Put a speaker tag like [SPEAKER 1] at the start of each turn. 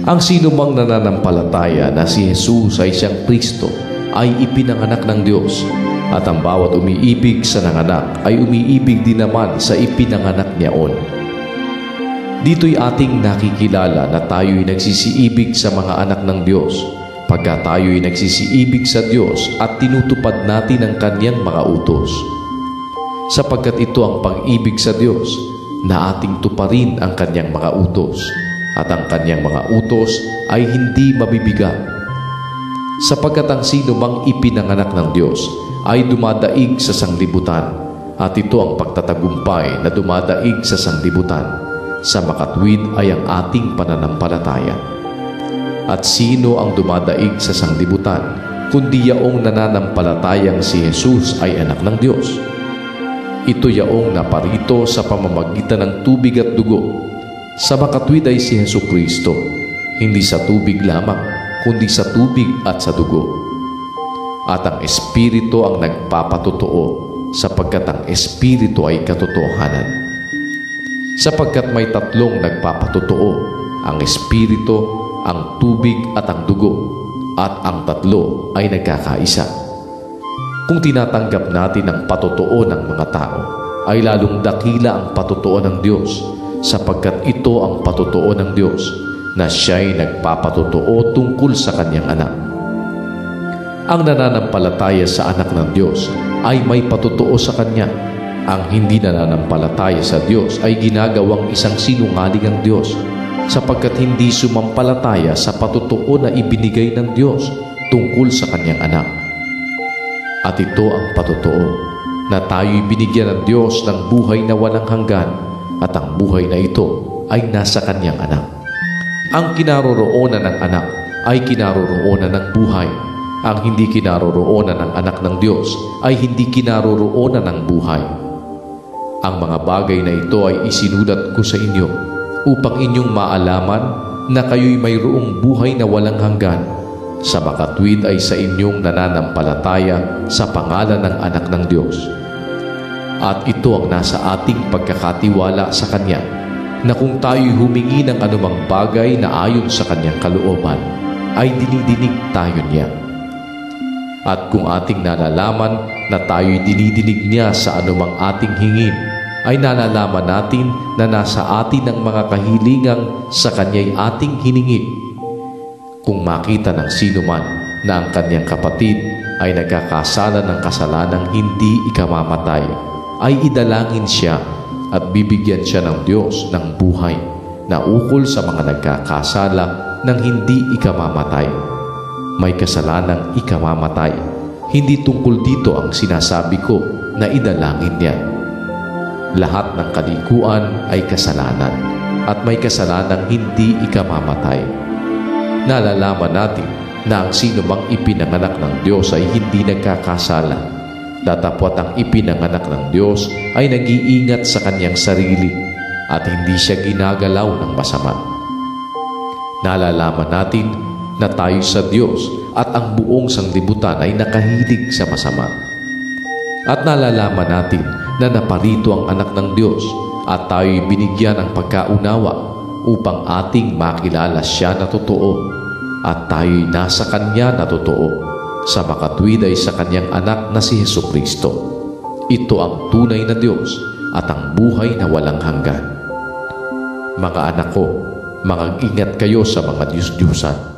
[SPEAKER 1] Ang sinumang nananampalataya na si Jesus ay siyang Kristo ay ipinanganak ng Diyos, at ang bawat umiibig sa nanganak ay umiibig din naman sa ipinanganak niyaon. Dito'y ating nakikilala na tayo'y nagsisiibig sa mga anak ng Diyos pagka tayo'y nagsisiibig sa Diyos at tinutupad natin ang Kanyang mga utos. Sapagkat ito ang pag-ibig sa Diyos, na ating tuparin ang Kanyang mga utos, at ang Kanyang mga utos ay hindi mabibigat. Sapagkat ang sino mang ipinanganak ng Diyos ay dumadaig sa sanglibutan, at ito ang pagtatagumpay na dumadaig sa sanglibutan. Sa makatwid ay ang ating pananampalataya. At sino ang dumadaig sa sanglibutan, kundi yaong nananampalatayang si Jesus ay anak ng Diyos? Ito yaong naparito sa pamamagitan ng tubig at dugo. Sa makatwid ay si Jesucristo, hindi sa tubig lamang, kundi sa tubig at sa dugo. At ang Espiritu ang nagpapatotoo, sapagkat ang Espiritu ay katotohanan. Sapagkat may tatlong nagpapatotoo, ang Espiritu, ang tubig at ang dugo, at ang tatlo ay nagkakaisa. Kung tinatanggap natin ang patotoo ng mga tao, ay lalong dakila ang patotoo ng Diyos, sapagkat ito ang patotoo ng Diyos, na siya'y nagpapatotoo tungkol sa Kanyang anak. Ang nananampalataya sa anak ng Diyos ay may patotoo sa Kanya. Ang hindi nananampalataya sa Diyos ay ginagawang isang sinungaling ang Diyos, sapagkat hindi sumampalataya sa patotoo na ibinigay ng Diyos tungkol sa Kanyang anak. At ito ang patotoo, na tayo'y binigyan ng Diyos ng buhay na walang hanggan, at ang buhay na ito ay nasa Kanyang anak. Ang kinaroroonan ng anak ay kinaroroonan ng buhay. Ang hindi kinaroroonan ng anak ng Diyos ay hindi kinaroroonan ng buhay. Ang mga bagay na ito ay isinulat ko sa inyo upang inyong maalaman na kayo'y mayroong buhay na walang hanggan, sa makatwid ay sa inyong nananampalataya sa pangalan ng anak ng Diyos. At ito ang nasa ating pagkakatiwala sa Kanya, na kung tayo'y humingi ng anumang bagay na ayon sa Kanyang kalooban, ay dinidinig tayo niya. At kung ating nalalaman na tayo'y dinidinig niya sa anumang ating hingin, ay nalalaman natin na nasa atin ang mga kahilingang sa Kanya'y ating hiningi. Kung makita ng sino man na ang kanyang kapatid ay nagkakasala ng kasalanang hindi ikamamatay, ay idalangin siya at bibigyan siya ng Diyos ng buhay na ukol sa mga nagkakasala ng hindi ikamamatay. May kasalanang ikamamatay. Hindi tungkol dito ang sinasabi ko na idalangin niya. Lahat ng kalikuan ay kasalanan, at may kasalanang hindi ikamamatay. Nalalaman natin na ang sino mang ipinanganak ng Diyos ay hindi nagkakasala, datapwat ang ipinanganak ng Diyos ay nag-iingat sa kanyang sarili at hindi siya ginagalaw ng masama. Nalalaman natin na tayo sa Diyos at ang buong sanglibutan ay nakahilig sa masama. At nalalaman natin na naparito ang anak ng Diyos at tayo'y binigyan ng pagkaunawa upang ating makilala siya na totoo at tayo'y nasa Kanya na totoo, sa makatwid ay sa Kanyang anak na si Jesucristo. Ito ang tunay na Diyos at ang buhay na walang hanggan. Mga anak ko, mag-ingat kayo sa mga Diyos-Diyusan.